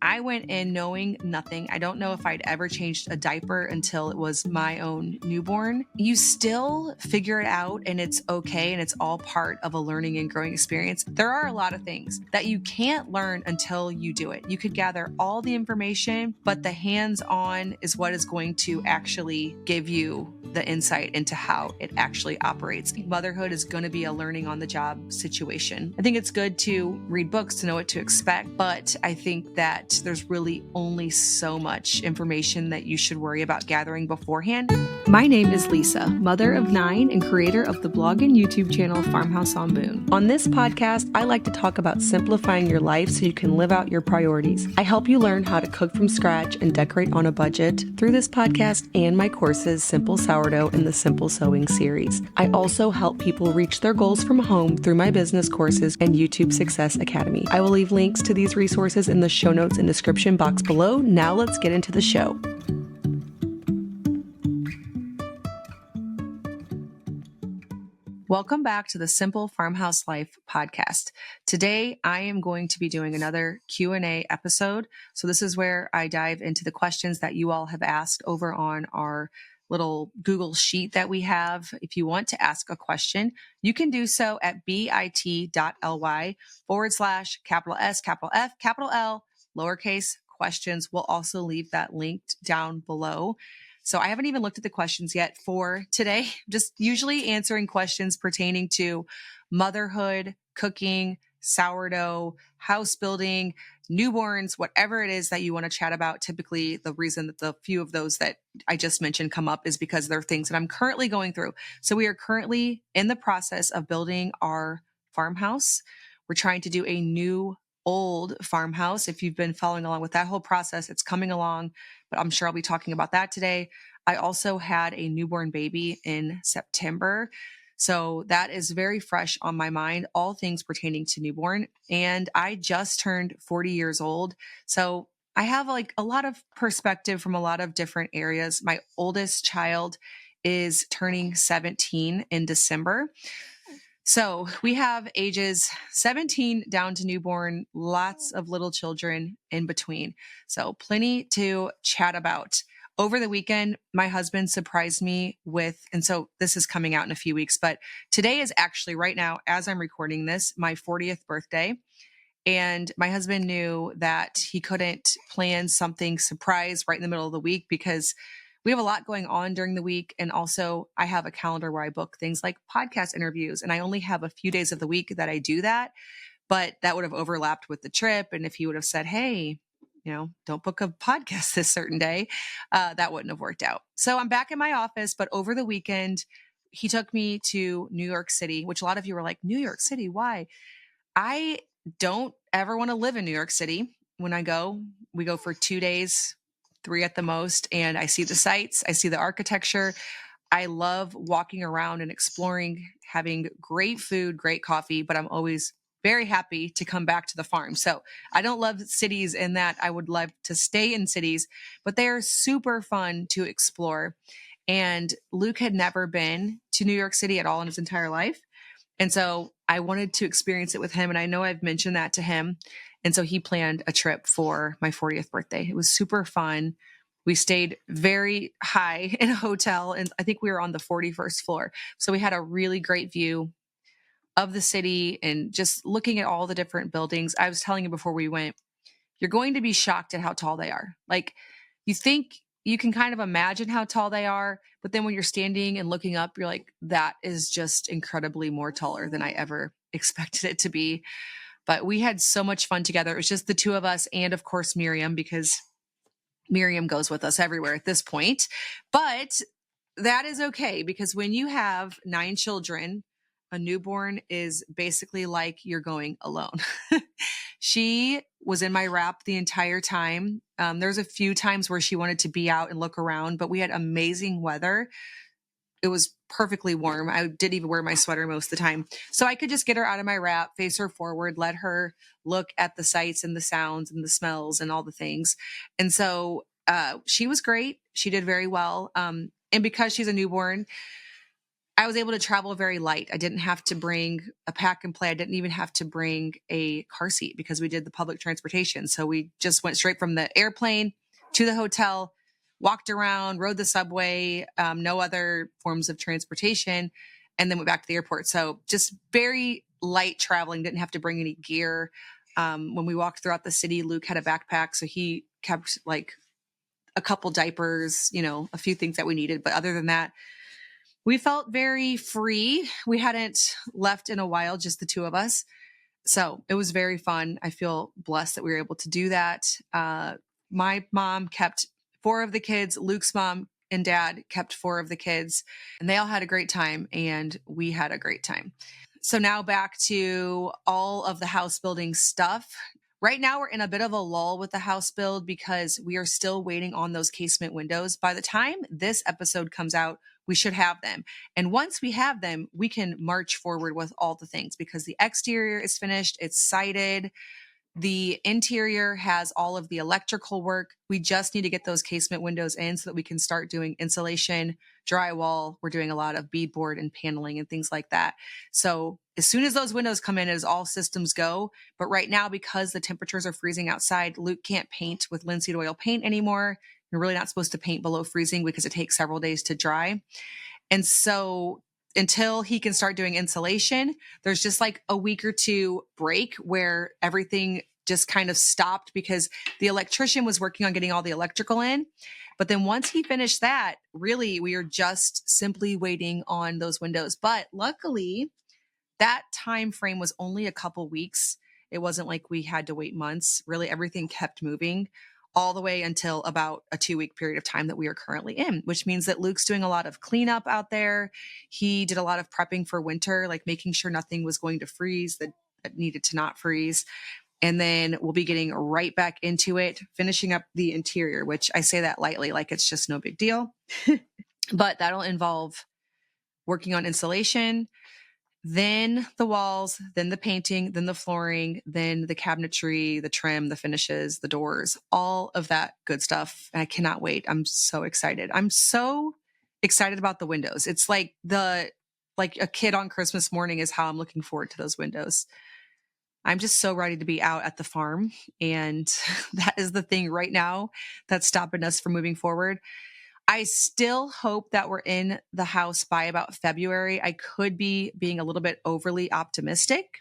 I went in knowing nothing. I don't know if I'd ever changed a diaper until it was my own newborn. You still figure it out and it's okay, and it's all part of a learning and growing experience. There are a lot of things that you can't learn until you do it. You could gather all the information, but the hands-on is what is going to actually give you the insight into how it actually operates. Motherhood is going to be a learning on the job situation. I think it's good to read books to know what to expect, but I think that there's really only so much information that you should worry about gathering beforehand. My name is Lisa, mother of 9 and creator of the blog and YouTube channel Farmhouse on Boone. On this podcast, I like to talk about simplifying your life so you can live out your priorities. I help you learn how to cook from scratch and decorate on a budget through this podcast and my courses, Simple Sourdough and the Simple Sewing series. I also help people reach their goals from home through my business courses and YouTube Success Academy. I will leave links to these resources in the show notes and description box below. Now let's get into the show. Welcome back to the Simple Farmhouse Life podcast. Today, I am going to be doing another Q&A episode. So this is where I dive into the questions that you all have asked over on our little Google sheet that we have. If you want to ask a question, you can do so at bit.ly/S, lowercase questions. We'll also leave that linked down below. So I haven't even looked at the questions yet for today, just usually answering questions pertaining to motherhood, cooking, sourdough, house building, newborns, whatever it is that you want to chat about. Typically, the reason that the few of those that I just mentioned come up is because they're things that I'm currently going through. So we are currently in the process of building our farmhouse. We're trying to do a new old farmhouse. If you've been following along with that whole process, it's coming along, but I'm sure I'll be talking about that today. I also had a newborn baby in September. So that is very fresh on my mind, all things pertaining to newborn. And I just turned 40 years old. So I have like a lot of perspective from a lot of different areas. My oldest child is turning 17 in December. So we have ages 17 down to newborn, lots of little children in between. So plenty to chat about. Over the weekend, my husband surprised me with, and so this is coming out in a few weeks, but today is actually right now, as I'm recording this, my 40th birthday. And my husband knew that he couldn't plan something surprise right in the middle of the week because we have a lot going on during the week. And also I have a calendar where I book things like podcast interviews, and I only have a few days of the week that I do that, but that would have overlapped with the trip. And if he would have said, hey, don't book a podcast this certain day, that wouldn't have worked out. So I'm back in my office, but over the weekend, he took me to New York City, which a lot of you were like, New York City, why? I don't ever want to live in New York City. When I go, we go for 2 days, 3 at the most, and I see the sights, I see the architecture. I love walking around and exploring, having great food, great coffee, but I'm always very happy to come back to the farm. So I don't love cities in that I would love to stay in cities, but they are super fun to explore. And Luke had never been to New York City at all in his entire life. And so I wanted to experience it with him. And I know I've mentioned that to him. And so he planned a trip for my 40th birthday. It was super fun. We stayed very high in a hotel, and I think we were on the 41st floor. So we had a really great view of the city and just looking at all the different buildings. I was telling you before we went, you're going to be shocked at how tall they are. Like, you think you can kind of imagine how tall they are, but then when you're standing and looking up, you're like, that is just incredibly more taller than I ever expected it to be. But we had so much fun together. It was just the two of us and, of course, Miriam, because Miriam goes with us everywhere at this point. But that is okay, because when you have 9 children, a newborn is basically like you're going alone. She was in my wrap the entire time. There's a few times where she wanted to be out and look around, but we had amazing weather. It was perfectly warm. I didn't even wear my sweater most of the time. So I could just get her out of my wrap, face her forward, let her look at the sights and the sounds and the smells and all the things. And so she was great. She did very well. And because she's a newborn, I was able to travel very light. I didn't have to bring a pack and play. I didn't even have to bring a car seat because we did the public transportation. So we just went straight from the airplane to the hotel, walked around, rode the subway, no other forms of transportation, and then went back to the airport. So just very light traveling, didn't have to bring any gear. When we walked throughout the city, Luke had a backpack, so he kept like a couple diapers, a few things that we needed. But other than that, we felt very free. We hadn't left in a while, just the two of us. So it was very fun. I feel blessed that we were able to do that. My mom kept 4 of the kids. Luke's mom and dad kept 4 of the kids, and they all had a great time, and we had a great time. So now back to all of the house building stuff. Right now, we're in a bit of a lull with the house build because we are still waiting on those casement windows. By the time this episode comes out, we should have them. And once we have them, we can march forward with all the things because the exterior is finished, it's sided. The interior has all of the electrical work. We just need to get those casement windows in so that we can start doing insulation, drywall. We're doing a lot of beadboard and paneling and things like that. So as soon as those windows come in, it is all systems go. But right now, because the temperatures are freezing outside, Luke can't paint with linseed oil paint anymore. You're really not supposed to paint below freezing because it takes several days to dry. And so until he can start doing insulation, there's just like a week or two break where everything just kind of stopped because the electrician was working on getting all the electrical in. But then once he finished that, really, we are just simply waiting on those windows. But luckily, that time frame was only a couple weeks. It wasn't like we had to wait months. Really, everything kept moving all the way until about a 2-week period of time that we are currently in, which means that Luke's doing a lot of cleanup out there. He did a lot of prepping for winter, like making sure nothing was going to freeze that needed to not freeze. And then we'll be getting right back into it, finishing up the interior, which I say that lightly, like it's just no big deal. But that'll involve working on insulation, then the walls, then the painting, then the flooring, then the cabinetry, the trim, the finishes, the doors, all of that good stuff. And I cannot wait. I'm so excited. I'm so excited about the windows. It's like a kid on Christmas morning is how I'm looking forward to those windows. I'm just so ready to be out at the farm. And that is the thing right now that's stopping us from moving forward. I still hope that we're in the house by about February. I could be being a little bit overly optimistic,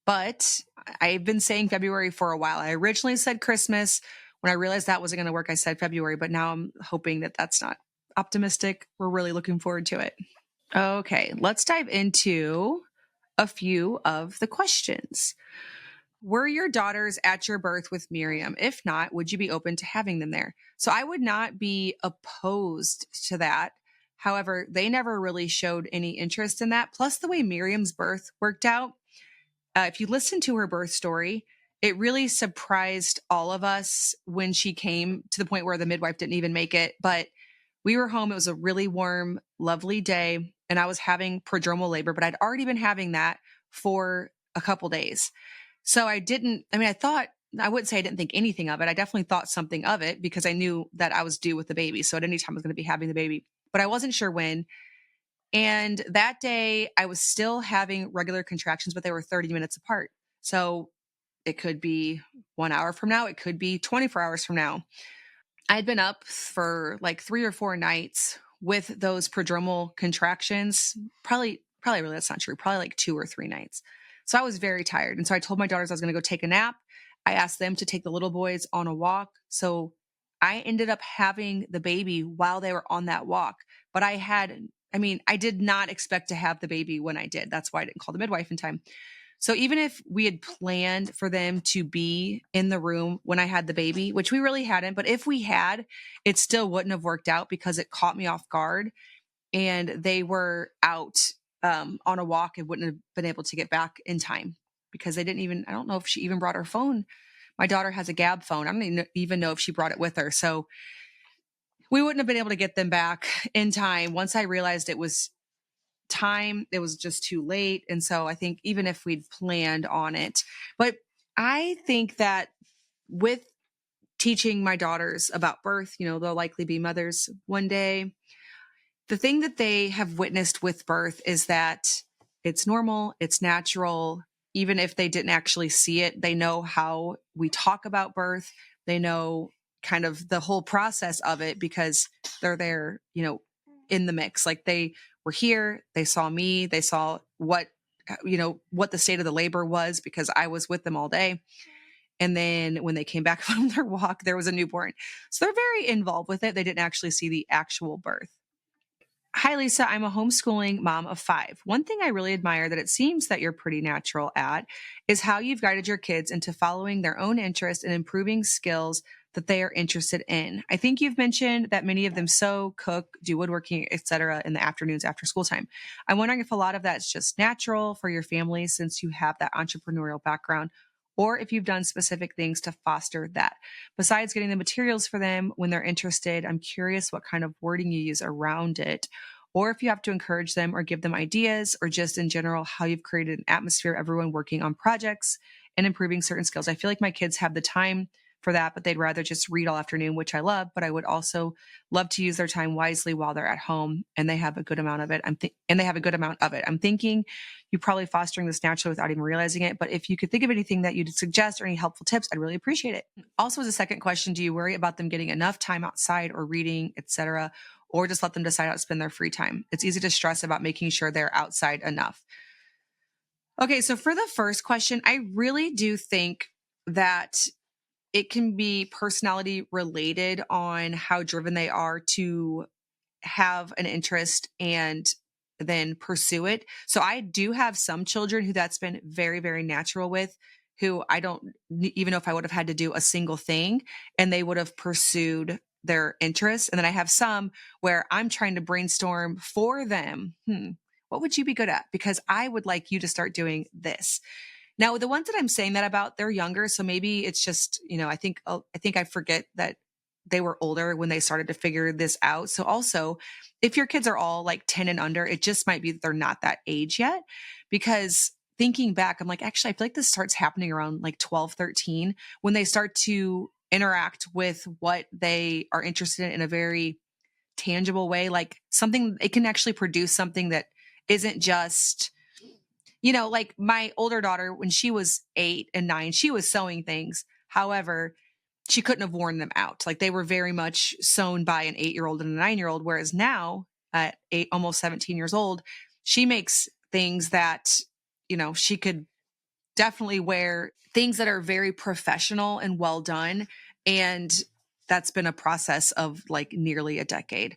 but I've been saying February for a while. I originally said Christmas. When I realized that wasn't going to work, I said February, but now I'm hoping that that's not optimistic. We're really looking forward to it. Okay, let's dive into a few of the questions. Were your daughters at your birth with Miriam? If not, would you be open to having them there? So I would not be opposed to that. However, they never really showed any interest in that. Plus, the way Miriam's birth worked out, if you listen to her birth story, it really surprised all of us when she came to the point where the midwife didn't even make it. But we were home. It was a really warm, lovely day, and I was having prodromal labor, but I'd already been having that for a couple days. So I wouldn't say I didn't think anything of it. I definitely thought something of it because I knew that I was due with the baby. So at any time I was going to be having the baby, but I wasn't sure when. And that day I was still having regular contractions, but they were 30 minutes apart. So it could be 1 hour from now. It could be 24 hours from now. I had been up for like 3 or 4 nights with those prodromal contractions. Probably really, that's not true. Probably like 2 or 3 nights. So I was very tired. And so I told my daughters I was going to go take a nap. I asked them to take the little boys on a walk. So I ended up having the baby while they were on that walk. But I did not expect to have the baby when I did. That's why I didn't call the midwife in time. So even if we had planned for them to be in the room when I had the baby, which we really hadn't, but if we had, it still wouldn't have worked out because it caught me off guard and they were out on a walk and wouldn't have been able to get back in time because I don't know if she even brought her phone. My daughter has a Gab phone. I don't even know if she brought it with her. So we wouldn't have been able to get them back in time. Once I realized it was time, it was just too late. And so I think even if we'd planned on it, but I think that with teaching my daughters about birth, they'll likely be mothers one day. The thing that they have witnessed with birth is that it's normal, it's natural. Even if they didn't actually see it, they know how we talk about birth. They know kind of the whole process of it because they're there, in the mix. Like they were here, they saw me, they saw what the state of the labor was because I was with them all day. And then when they came back from their walk, there was a newborn. So they're very involved with it. They didn't actually see the actual birth. Hi, Lisa. I'm a homeschooling mom of 5. One thing I really admire that it seems that you're pretty natural at is how you've guided your kids into following their own interest and improving skills that they are interested in. I think you've mentioned that many of them sew, cook, do woodworking, etc. in the afternoons after school time. I'm wondering if a lot of that's just natural for your family since you have that entrepreneurial background, or if you've done specific things to foster that. Besides getting the materials for them when they're interested, I'm curious what kind of wording you use around it, or if you have to encourage them or give them ideas, or just in general, how you've created an atmosphere, everyone working on projects and improving certain skills. I feel like my kids have the time for that, but they'd rather just read all afternoon, which I love, but I would also love to use their time wisely while they're at home and they have a good amount of it. I'm thinking you're probably fostering this naturally without even realizing it. But if you could think of anything that you'd suggest or any helpful tips, I'd really appreciate it. Also, as a second question, do you worry about them getting enough time outside or reading, etc., or just let them decide how to spend their free time? It's easy to stress about making sure they're outside enough. Okay, so for the first question, I really do think that it can be personality related on how driven they are to have an interest and then pursue it. So I do have some children who that's been very, very natural with, who I don't even know if I would have had to do a single thing and they would have pursued their interests. And then I have some where I'm trying to brainstorm for them. What would you be good at? Because I would like you to start doing this. Now, the ones that I'm saying that about, they're younger. So maybe it's just, I think I forget that they were older when they started to figure this out. So also, if your kids are all like 10 and under, it just might be that they're not that age yet. Because thinking back, I'm like, actually, I feel like this starts happening around like 12, 13, when they start to interact with what they are interested in a very tangible way, like something, it can actually produce something that isn't just, like my older daughter, when she was 8 and 9, she was sewing things. However, she couldn't have worn them out. Like they were very much sewn by an 8-year-old and a 9-year-old. Whereas now at 8, almost 17 years old, she makes things that, she could definitely wear, things that are very professional and well done. And that's been a process of like nearly a decade.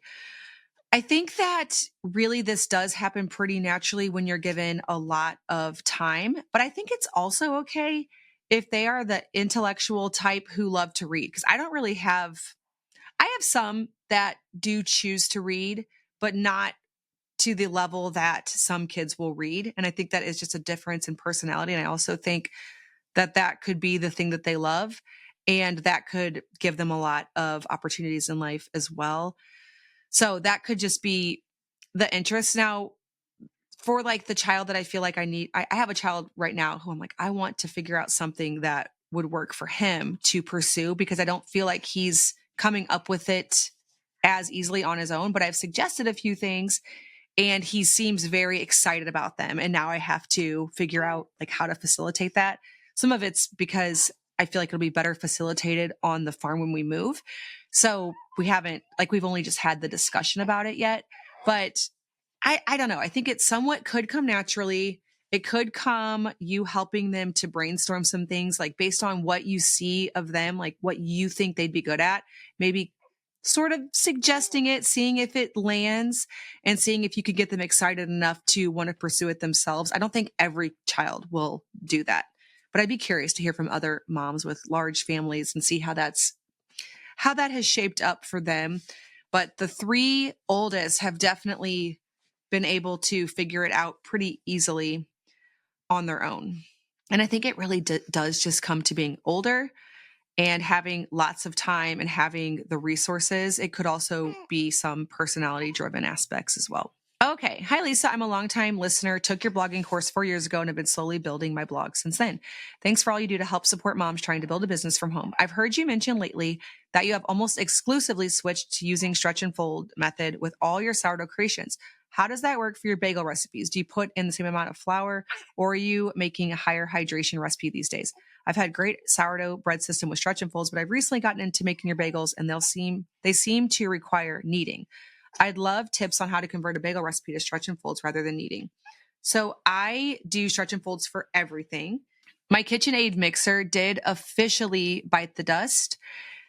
I think that really this does happen pretty naturally when you're given a lot of time, but I think it's also okay if they are the intellectual type who love to read. Because I have some that do choose to read, but not to the level that some kids will read. And I think that is just a difference in personality. And I also think that that could be the thing that they love, and that could give them a lot of opportunities in life as well. So that could just be the interest. Now, for like the child that I feel like I have a child right now who I'm like, I want to figure out something that would work for him to pursue, because I don't feel like he's coming up with it as easily on his own. But I've suggested a few things and he seems very excited about them. And now I have to figure out like how to facilitate that. Some of it's because I feel like it'll be better facilitated on the farm when we move. So we've only just had the discussion about it yet, but I don't know. I think it somewhat could come naturally. It could come you helping them to brainstorm some things, like based on what you see of them, like what you think they'd be good at, maybe sort of suggesting it, seeing if it lands, and seeing if you could get them excited enough to want to pursue it themselves. I don't think every child will do that, but I'd be curious to hear from other moms with large families and see how that has shaped up for them. But the 3 oldest have definitely been able to figure it out pretty easily on their own. And I think it really does just come to being older and having lots of time and having the resources. It could also be some personality driven aspects as well. Okay. Hi, Lisa. I'm a longtime listener. Took your blogging course 4 years ago and have been slowly building my blog since then. Thanks for all you do to help support moms trying to build a business from home. I've heard you mention lately that you have almost exclusively switched to using stretch and fold method with all your sourdough creations. How does that work for your bagel recipes? Do you put in the same amount of flour, or are you making a higher hydration recipe these days? I've had great sourdough bread system with stretch and folds, but I've recently gotten into making your bagels and they seem to require kneading. I'd love tips on how to convert a bagel recipe to stretch and folds rather than kneading. So I do stretch and folds for everything. My KitchenAid mixer did officially bite the dust.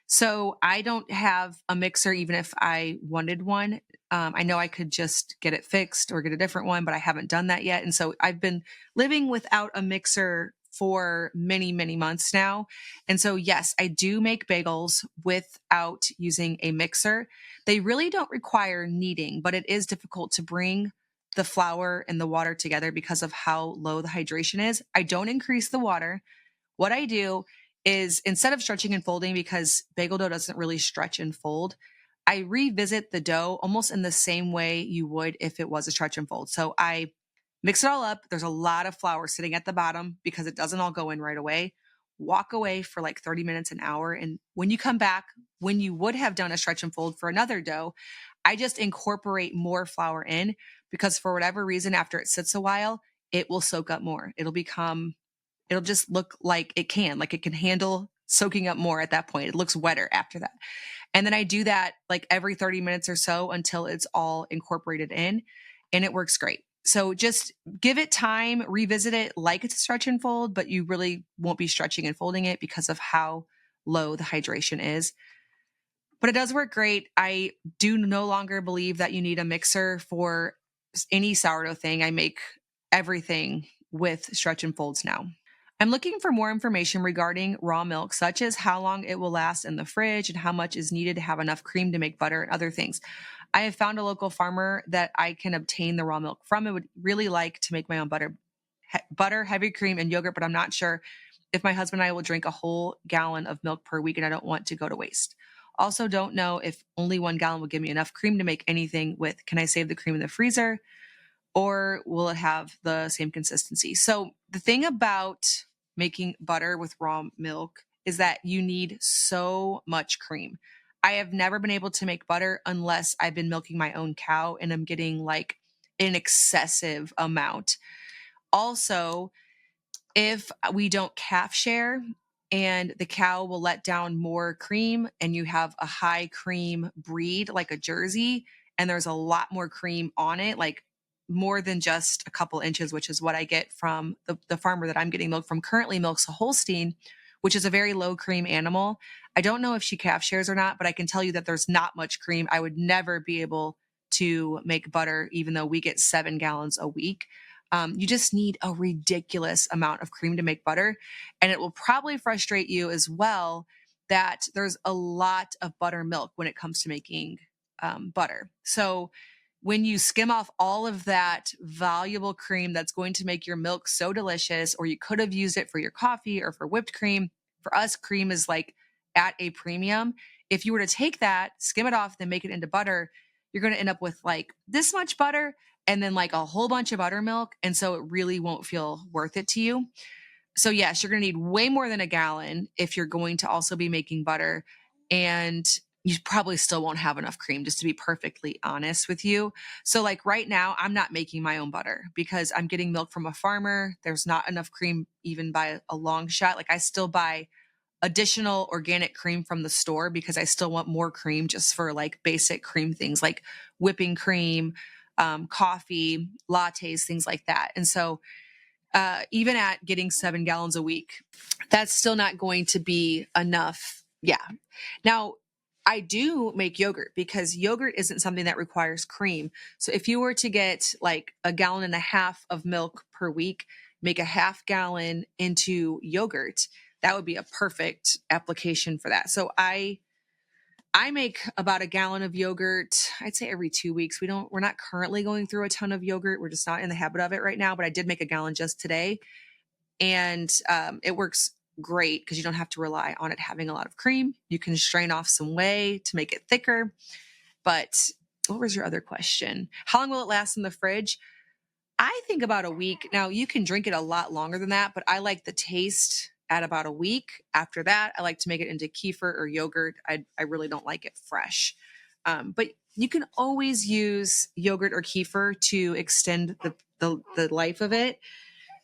So I don't have a mixer, even if I wanted one. I know I could just get it fixed or get a different one, but I haven't done that yet. And so I've been living without a mixer for many, many months now. And so, yes, I do make bagels without using a mixer. They really don't require kneading, but it is difficult to bring the flour and the water together because of how low the hydration is. I don't increase the water. What I do is instead of stretching and folding, because bagel dough doesn't really stretch and fold, I revisit the dough almost in the same way you would if it was a stretch and fold. So I mix it all up. There's a lot of flour sitting at the bottom because it doesn't all go in right away. Walk away for like 30 minutes, an hour. And when you come back, when you would have done a stretch and fold for another dough, I just incorporate more flour in because for whatever reason, after it sits a while, it will soak up more. It'll just look like it can handle soaking up more at that point. It looks wetter after that. And then I do that like every 30 minutes or so until it's all incorporated in, and it works great. So just give it time, revisit it like it's a stretch and fold, but you really won't be stretching and folding it because of how low the hydration is. But it does work great. I do no longer believe that you need a mixer for any sourdough thing. I make everything with stretch and folds now. I'm looking for more information regarding raw milk, such as how long it will last in the fridge and how much is needed to have enough cream to make butter and other things. I have found a local farmer that I can obtain the raw milk from. I would really like to make my own butter, heavy cream, and yogurt, but I'm not sure if my husband and I will drink a whole gallon of milk per week, and I don't want to go to waste. Also, don't know if only 1 gallon will give me enough cream to make anything with. Can I save the cream in the freezer, or will it have the same consistency? So the thing about making butter with raw milk is that you need so much cream. I have never been able to make butter unless I've been milking my own cow and I'm getting like an excessive amount. Also, if we don't calf share and the cow will let down more cream and you have a high cream breed like a Jersey and there's a lot more cream on it, like more than just a couple inches, which is what I get from the farmer that I'm getting milk from currently milks a Holstein, which is a very low cream animal. I don't know if she calf shares or not, but I can tell you that there's not much cream. I would never be able to make butter, even though we get 7 gallons a week. You just need a ridiculous amount of cream to make butter. And it will probably frustrate you as well that there's a lot of buttermilk when it comes to making butter. So when you skim off all of that valuable cream that's going to make your milk so delicious, or you could have used it for your coffee or for whipped cream. For us, cream is like at a premium. If you were to take that, skim it off, then make it into butter, you're going to end up with like this much butter and then like a whole bunch of buttermilk. And so it really won't feel worth it to you. So yes, you're going to need way more than a gallon if you're going to also be making butter. And you probably still won't have enough cream, just to be perfectly honest with you. So like right now, I'm not making my own butter because I'm getting milk from a farmer. There's not enough cream even by a long shot. Like I still buy additional organic cream from the store because I still want more cream just for like basic cream things like whipping cream, coffee, lattes, things like that. And so even at getting 7 gallons a week, that's still not going to be enough. Yeah. Now, I do make yogurt because yogurt isn't something that requires cream. So if you were to get like 1.5 gallons of milk per week, make a half gallon into yogurt, that would be a perfect application for that. So I make about 1 gallon of yogurt, I'd say every 2 weeks. We're not currently going through a ton of yogurt. We're just not in the habit of it right now, but I did make 1 gallon just today. And it works great because you don't have to rely on it having a lot of cream. You can strain off some whey to make it thicker. But What was your other question? How long will it last in the fridge? I think about a week. Now, you can drink it a lot longer than that, but I like the taste at about a week. After that, I like to make it into kefir or yogurt. I really don't like it fresh. But you can always use yogurt or kefir to extend the life of it.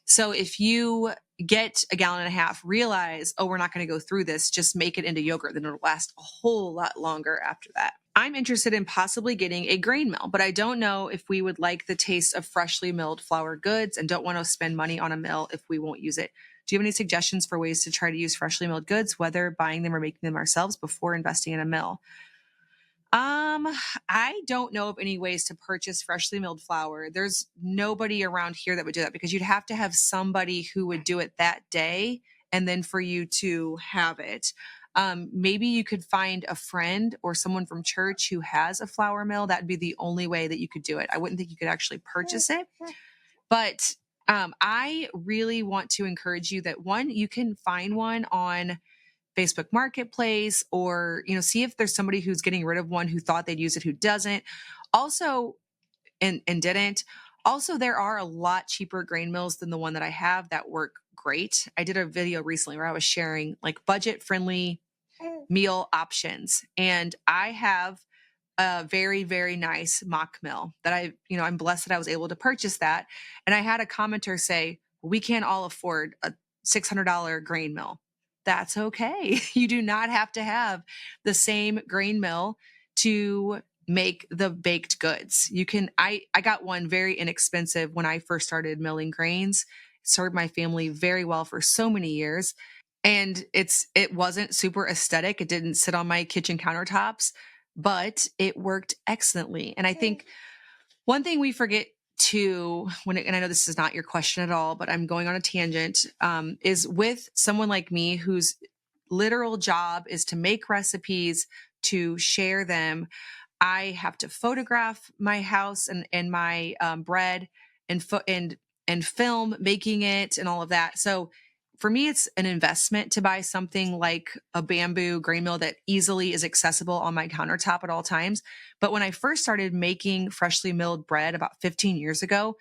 So if you get a gallon and a half, realize, oh, we're not going to go through this, just make it into yogurt. Then it'll last a whole lot longer after that. I'm interested in possibly getting a grain mill, but I don't know if we would like the taste of freshly milled flour goods and don't want to spend money on a mill if we won't use it. Do you have any suggestions for ways to try to use freshly milled goods, whether buying them or making them ourselves before investing in a mill? I don't know of any ways to purchase freshly milled flour. There's nobody around here that would do that because you'd have to have somebody who would do it that day and then for you to have it. Maybe you could find a friend or someone from church who has a flour mill. That'd be the only way that you could do it. I wouldn't think you could actually purchase it, but I really want to encourage you that one, you can find one on Facebook Marketplace or, see if there's somebody who's getting rid of one who thought they'd use it, who doesn't. Also, and didn't. Also, there are a lot cheaper grain mills than the one that I have that work great. I did a video recently where I was sharing like budget friendly meal options. And I have a very, very nice mock mill that I'm blessed that I was able to purchase that. And I had a commenter say, we can't all afford a $600 grain mill. That's okay. You do not have to have the same grain mill to make the baked goods. I got one very inexpensive when I first started milling grains. It served my family very well for so many years. And it wasn't super aesthetic. It didn't sit on my kitchen countertops, but it worked excellently. And I think one thing we forget too, and I know this is not your question at all, but I'm going on a tangent, is with someone like me whose literal job is to make recipes, to share them. I have to photograph my house and my bread and film making it and all of that. So for me, it's an investment to buy something like a bamboo grain mill that easily is accessible on my countertop at all times. But when I first started making freshly milled bread about 15 years ago,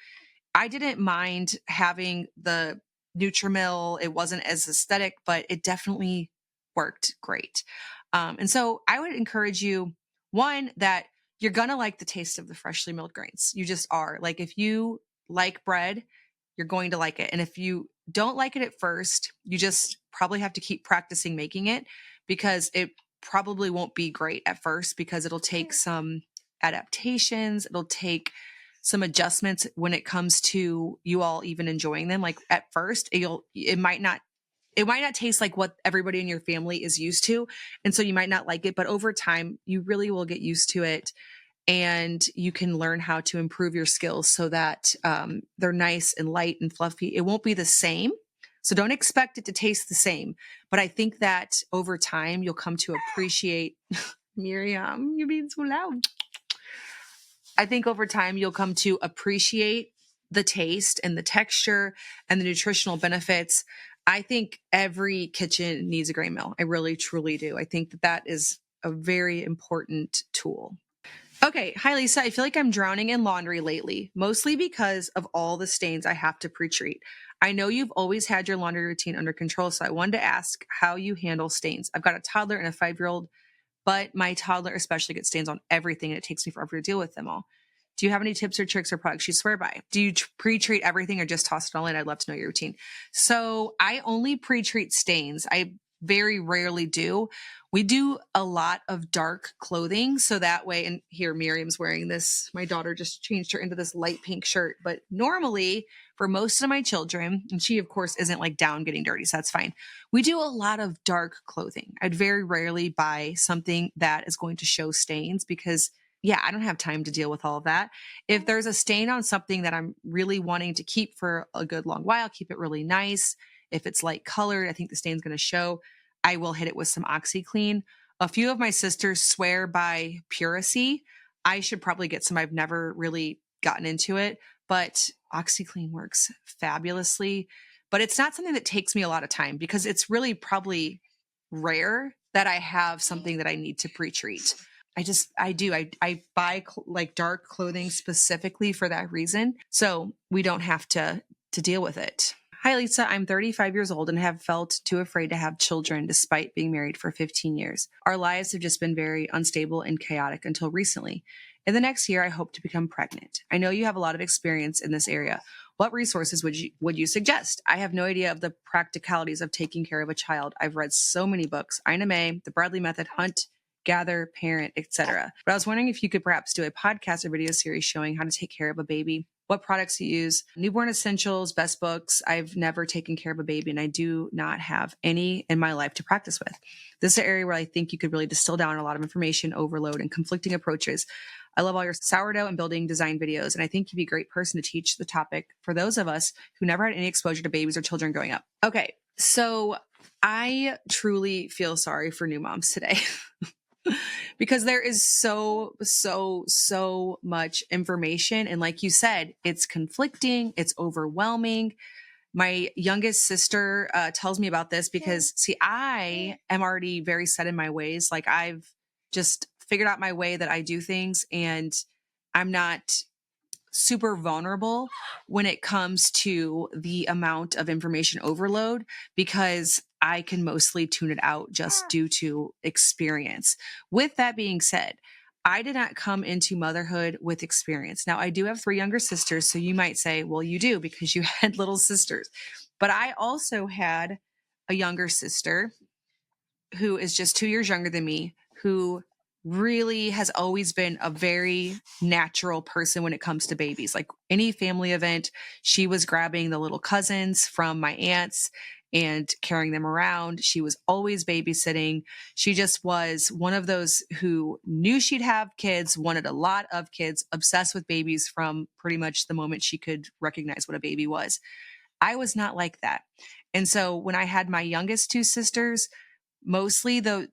I didn't mind having the Nutri-Mill. It wasn't as aesthetic, but it definitely worked great. And so I would encourage you, one, that you're going to like the taste of the freshly milled grains. You just are. Like if you like bread, you're going to like it. And if you don't like it at first, you just probably have to keep practicing making it because it probably won't be great at first because it'll take some adaptations. It'll take some adjustments when it comes to you all even enjoying them. Like at first, it might not taste like what everybody in your family is used to. And so you might not like it, but over time, you really will get used to it. And you can learn how to improve your skills so that they're nice and light and fluffy. It won't be the same. So don't expect it to taste the same. But I think that over time, you'll come to appreciate Miriam, you're being so loud. I think over time, you'll come to appreciate the taste and the texture and the nutritional benefits. I think every kitchen needs a grain mill. I really, truly do. I think that is a very important tool. Okay. Hi, Lisa. I feel like I'm drowning in laundry lately, mostly because of all the stains I have to pre-treat. I know you've always had your laundry routine under control, so I wanted to ask how you handle stains. I've got a toddler and a 5-year-old, but my toddler especially gets stains on everything and it takes me forever to deal with them all. Do you have any tips or tricks or products you swear by? Do you pre-treat everything or just toss it all in? I'd love to know your routine. So I only pre-treat stains. I very rarely do. We do a lot of dark clothing. So that way, and here Miriam's wearing this. My daughter just changed her into this light pink shirt. But normally for most of my children, and she of course isn't like down getting dirty, so that's fine. We do a lot of dark clothing. I'd very rarely buy something that is going to show stains because I don't have time to deal with all of that. If there's a stain on something that I'm really wanting to keep for a good long while, keep it really nice. If it's light colored, I think the stain's going to show. I will hit it with some OxyClean. A few of my sisters swear by Puracy. I should probably get some. I've never really gotten into it, but OxyClean works fabulously. But it's not something that takes me a lot of time because it's really probably rare that I have something that I need to pre-treat. I buy like dark clothing specifically for that reason. So we don't have to deal with it. Hi, Lisa. I'm 35 years old and have felt too afraid to have children despite being married for 15 years. Our lives have just been very unstable and chaotic until recently. In the next year, I hope to become pregnant. I know you have a lot of experience in this area. What resources would you suggest? I have no idea of the practicalities of taking care of a child. I've read so many books, Ina May, The Bradley Method, Hunt, Gather, Parent, etc. But I was wondering if you could perhaps do a podcast or video series showing how to take care of a baby, what products you use, newborn essentials, best books. I've never taken care of a baby and I do not have any in my life to practice with. This is an area where I think you could really distill down a lot of information overload and conflicting approaches. I love all your sourdough and building design videos, and I think you'd be a great person to teach the topic for those of us who never had any exposure to babies or children growing up. Okay, so I truly feel sorry for new moms today. Because there is so much information. And like you said, it's conflicting, it's overwhelming. My youngest sister tells me about this because, see, I am already very set in my ways. Like I've just figured out my way that I do things, and I'm not super vulnerable when it comes to the amount of information overload because I can mostly tune it out just due to experience. With that being said, I did not come into motherhood with experience. Now, I do have 3 younger sisters, so you might say, well, you do because you had little sisters. But I also had a younger sister who is just 2 years younger than me, who really has always been a very natural person when it comes to babies. Like any family event, she was grabbing the little cousins from my aunts and carrying them around. She was always babysitting. She just was one of those who knew she'd have kids, wanted a lot of kids, obsessed with babies from pretty much the moment she could recognize what a baby was. I was not like that. And so when I had my youngest 2 sisters, mostly the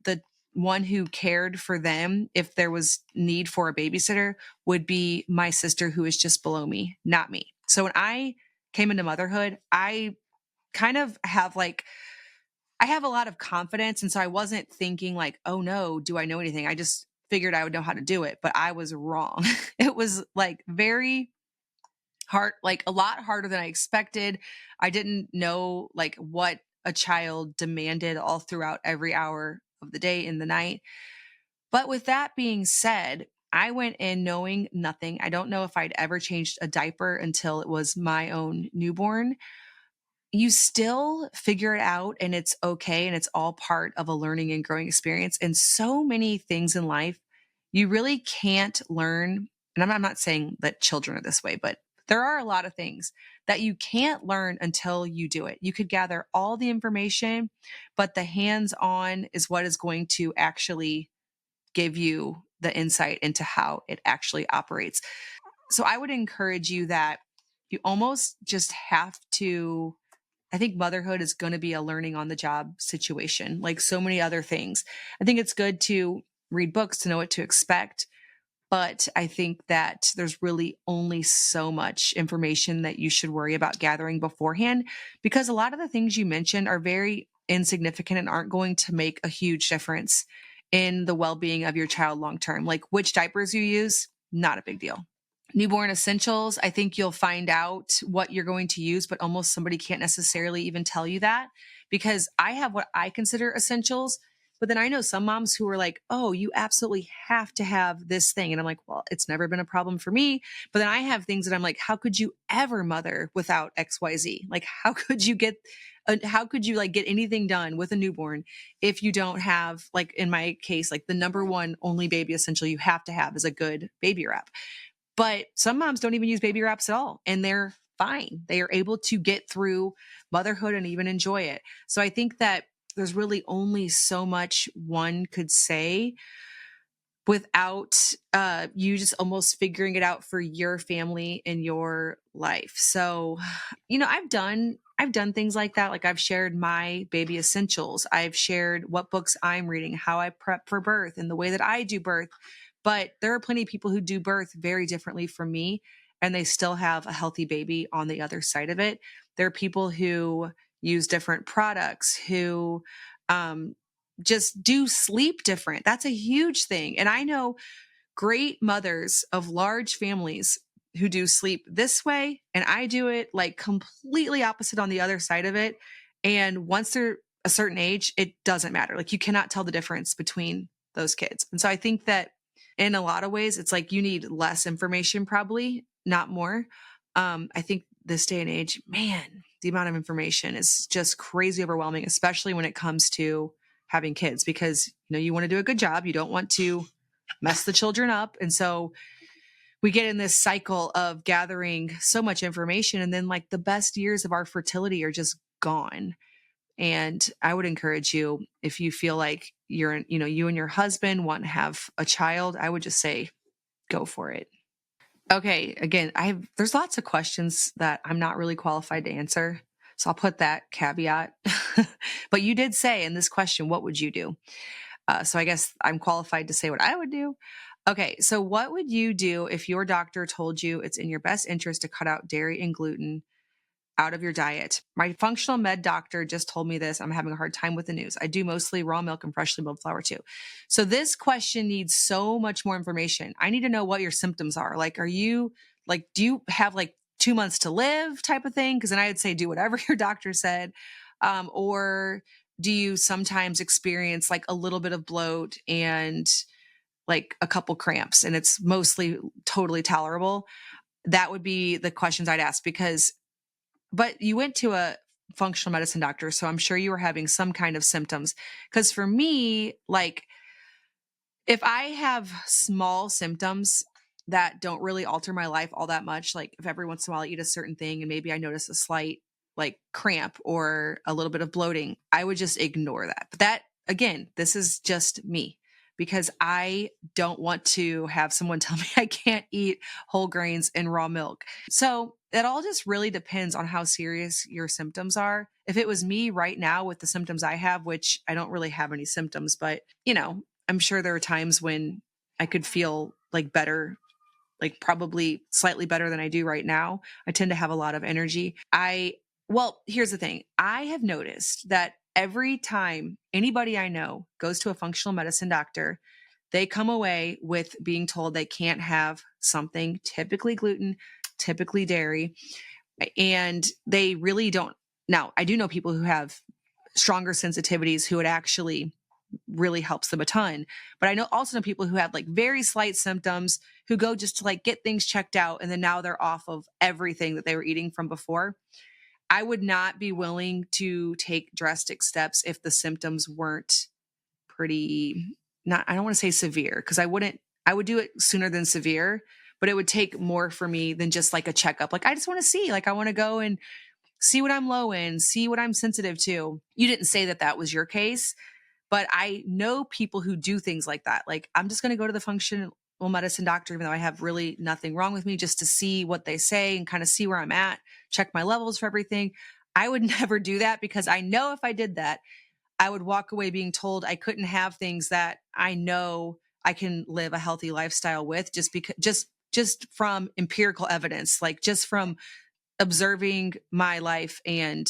one who cared for them if there was need for a babysitter would be my sister who is just below me, not me. So when I came into motherhood, I kind of have like I have a lot of confidence, and so I wasn't thinking like, oh no, do I know anything? I just figured I would know how to do it, but I was wrong. It was like very hard, like a lot harder than I expected. I didn't know like what a child demanded all throughout every hour of the day and the night. But with that being said, I went in knowing nothing. I don't know if I'd ever changed a diaper until it was my own newborn. You still figure it out and it's okay. And it's all part of a learning and growing experience. And so many things in life you really can't learn. And I'm not saying that children are this way, but there are a lot of things that you can't learn until you do it. You could gather all the information, but the hands on is what is going to actually give you the insight into how it actually operates. So I would encourage you that you almost just have to. I think motherhood is going to be a learning on the job situation, like so many other things. I think it's good to read books to know what to expect. But I think that there's really only so much information that you should worry about gathering beforehand, because a lot of the things you mentioned are very insignificant and aren't going to make a huge difference in the well-being of your child long term. Like which diapers you use, not a big deal. Newborn essentials, I think you'll find out what you're going to use, but almost somebody can't necessarily even tell you that, because I have what I consider essentials. But then I know some moms who are like, oh, you absolutely have to have this thing. And I'm like, well, it's never been a problem for me. But then I have things that I'm like, how could you ever mother without XYZ? Like, how could you like get anything done with a newborn if you don't have, like in my case, like the number one only baby essential you have to have is a good baby wrap. But some moms don't even use baby wraps at all, and they're fine. They are able to get through motherhood and even enjoy it. So I think that there's really only so much one could say without you just almost figuring it out for your family and your life. So, I've done things like that. Like I've shared my baby essentials. I've shared what books I'm reading, how I prep for birth, and the way that I do birth. But there are plenty of people who do birth very differently from me, and they still have a healthy baby on the other side of it. There are people who use different products, who just do sleep different. That's a huge thing. And I know great mothers of large families who do sleep this way, and I do it like completely opposite on the other side of it. And once they're a certain age, it doesn't matter. Like you cannot tell the difference between those kids. And so I think that in a lot of ways, it's like you need less information, probably not more. I think this day and age, man, the amount of information is just crazy overwhelming, especially when it comes to having kids, because you want to do a good job. You don't want to mess the children up. And so we get in this cycle of gathering so much information, and then like the best years of our fertility are just gone. And I would encourage you, if you feel like you and your husband want to have a child, I would just say, go for it. Okay. Again, there's lots of questions that I'm not really qualified to answer. So I'll put that caveat. But you did say in this question, what would you do? So I guess I'm qualified to say what I would do. Okay. So what would you do if your doctor told you it's in your best interest to cut out dairy and gluten out of your diet? My functional med doctor just told me this. I'm having a hard time with the news. I do mostly raw milk and freshly milled flour too. So this question needs so much more information. I need to know what your symptoms are. Like, do you have like 2 months to live type of thing? Because then I would say do whatever your doctor said. Or do you sometimes experience like a little bit of bloat and like a couple cramps and it's mostly totally tolerable? That would be the questions I'd ask, but you went to a functional medicine doctor, so I'm sure you were having some kind of symptoms. Because for me, like if I have small symptoms that don't really alter my life all that much, like if every once in a while I eat a certain thing and maybe I notice a slight like cramp or a little bit of bloating, I would just ignore that. But that, again, this is just me, because I don't want to have someone tell me I can't eat whole grains and raw milk. So it all just really depends on how serious your symptoms are. If it was me right now with the symptoms I have, which I don't really have any symptoms, but I'm sure there are times when I could feel like better, like probably slightly better than I do right now. I tend to have a lot of energy. Well, here's the thing. I have noticed that every time anybody I know goes to a functional medicine doctor, they come away with being told they can't have something, typically gluten, typically dairy, and they really don't. Now, I do know people who have stronger sensitivities who it actually really helps them a ton. But I also know people who have like very slight symptoms who go just to like get things checked out, and then now they're off of everything that they were eating from before. I would not be willing to take drastic steps if the symptoms weren't I don't want to say severe, because I would do it sooner than severe, but it would take more for me than just like a checkup. Like, I just want to see, like, I want to go and see what I'm low in, see what I'm sensitive to. You didn't say that that was your case, but I know people who do things like that. Like, I'm just going to go to the functional medicine doctor, even though I have really nothing wrong with me, just to see what they say and kind of see where I'm at, check my levels for everything. I would never do that, because I know if I did that, I would walk away being told I couldn't have things that I know I can live a healthy lifestyle with, just from empirical evidence, like just from observing my life. And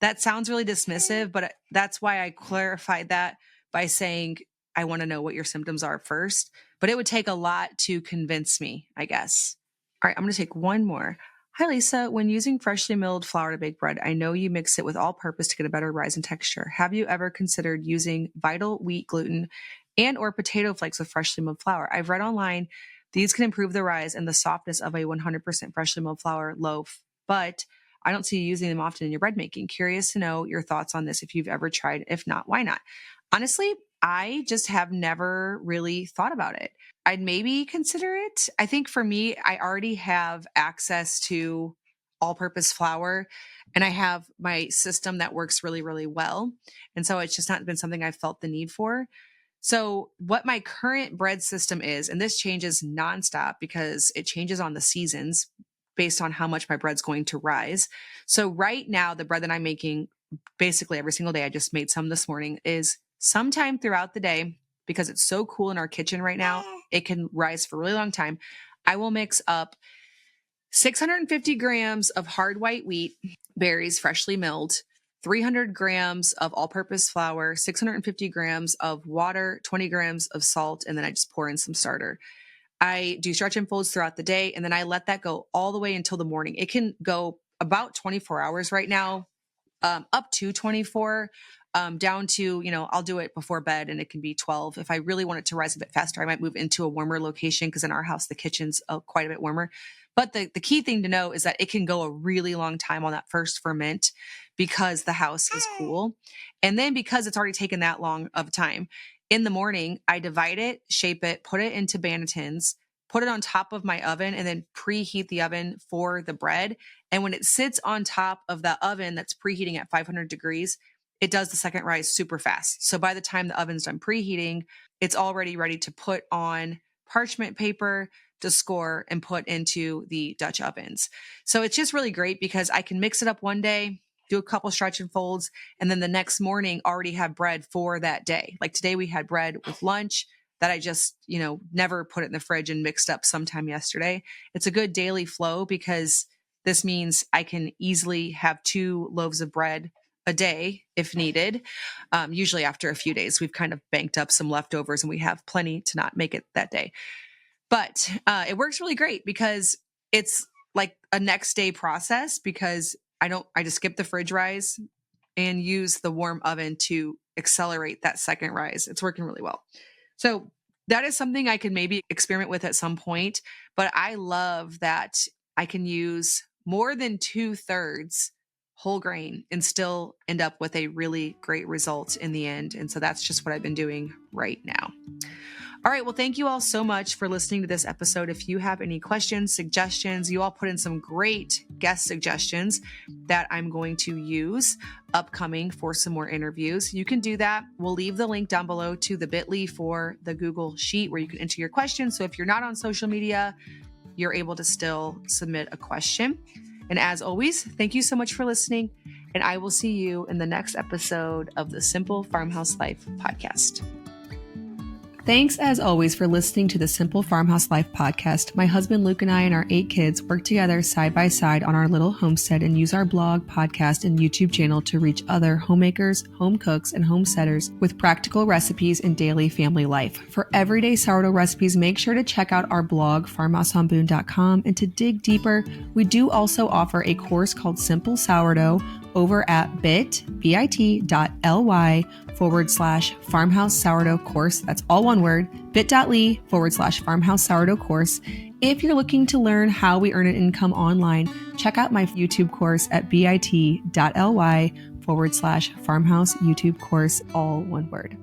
that sounds really dismissive, but that's why I clarified that by saying I want to know what your symptoms are first. But it would take a lot to convince me, I guess. All right, I'm going to take one more. Hi, Lisa. When using freshly milled flour to bake bread, I know you mix it with all purpose to get a better rise in texture. Have you ever considered using vital wheat gluten and or potato flakes with freshly milled flour? I've read online these can improve the rise and the softness of a 100% freshly milled flour loaf, but I don't see you using them often in your bread making. Curious to know your thoughts on this if you've ever tried. If not, why not? Honestly, I just have never really thought about it. I'd maybe consider it. I think for me, I already have access to all purpose flour, and I have my system that works really, really well. And so it's just not been something I've felt the need for. So what my current bread system is, and this changes nonstop because it changes on the seasons based on how much my bread's going to rise. So right now, the bread that I'm making basically every single day, I just made some this morning, is sometime throughout the day, because it's so cool in our kitchen right now, it can rise for a really long time. I will mix up 650 grams of hard white wheat berries, freshly milled, 300 grams of all-purpose flour, 650 grams of water, 20 grams of salt, and then I just pour in some starter. I do stretch and folds throughout the day, and then I let that go all the way until the morning. It can go about 24 hours right now, up to 24, down to, I'll do it before bed and it can be 12. If I really want it to rise a bit faster, I might move into a warmer location because in our house, the kitchen's quite a bit warmer. But the key thing to know is that it can go a really long time on that first ferment because the house is cool. And then because it's already taken that long of time, in the morning, I divide it, shape it, put it into bannetons, put it on top of my oven, and then preheat the oven for the bread. And when it sits on top of the oven that's preheating at 500 degrees, it does the second rise super fast. So by the time the oven's done preheating, it's already ready to put on parchment paper to score and put into the Dutch ovens. So it's just really great because I can mix it up one day, do a couple stretch and folds, and then the next morning already have bread for that day. Like today we had bread with lunch that I just, never put it in the fridge and mixed up sometime yesterday. It's a good daily flow because this means I can easily have 2 loaves of bread a day if needed. Usually after a few days, we've kind of banked up some leftovers and we have plenty to not make it that day. But it works really great because it's like a next day process because I just skip the fridge rise and use the warm oven to accelerate that second rise. It's working really well. So that is something I can maybe experiment with at some point, but I love that I can use more than 2/3 whole grain and still end up with a really great result in the end. And so that's just what I've been doing right now. All right. Well, thank you all so much for listening to this episode. If you have any questions, suggestions, you all put in some great guest suggestions that I'm going to use upcoming for some more interviews. You can do that. We'll leave the link down below to the bit.ly for the Google Sheet where you can enter your questions. So if you're not on social media, you're able to still submit a question. And as always, thank you so much for listening. And I will see you in the next episode of the Simple Farmhouse Life podcast. Thanks, as always, for listening to the Simple Farmhouse Life podcast. My husband Luke and I and our 8 kids work together side by side on our little homestead and use our blog, podcast, and YouTube channel to reach other homemakers, home cooks, and homesteaders with practical recipes and daily family life. For everyday sourdough recipes, make sure to check out our blog, farmhouseonboone.com. And to dig deeper, we do also offer a course called Simple Sourdough over at bit.ly/farmhouse sourdough course. That's all one word, bit.ly/farmhouse sourdough course. If you're looking to learn how we earn an income online, check out my YouTube course at bit.ly/farmhouse YouTube course, all one word.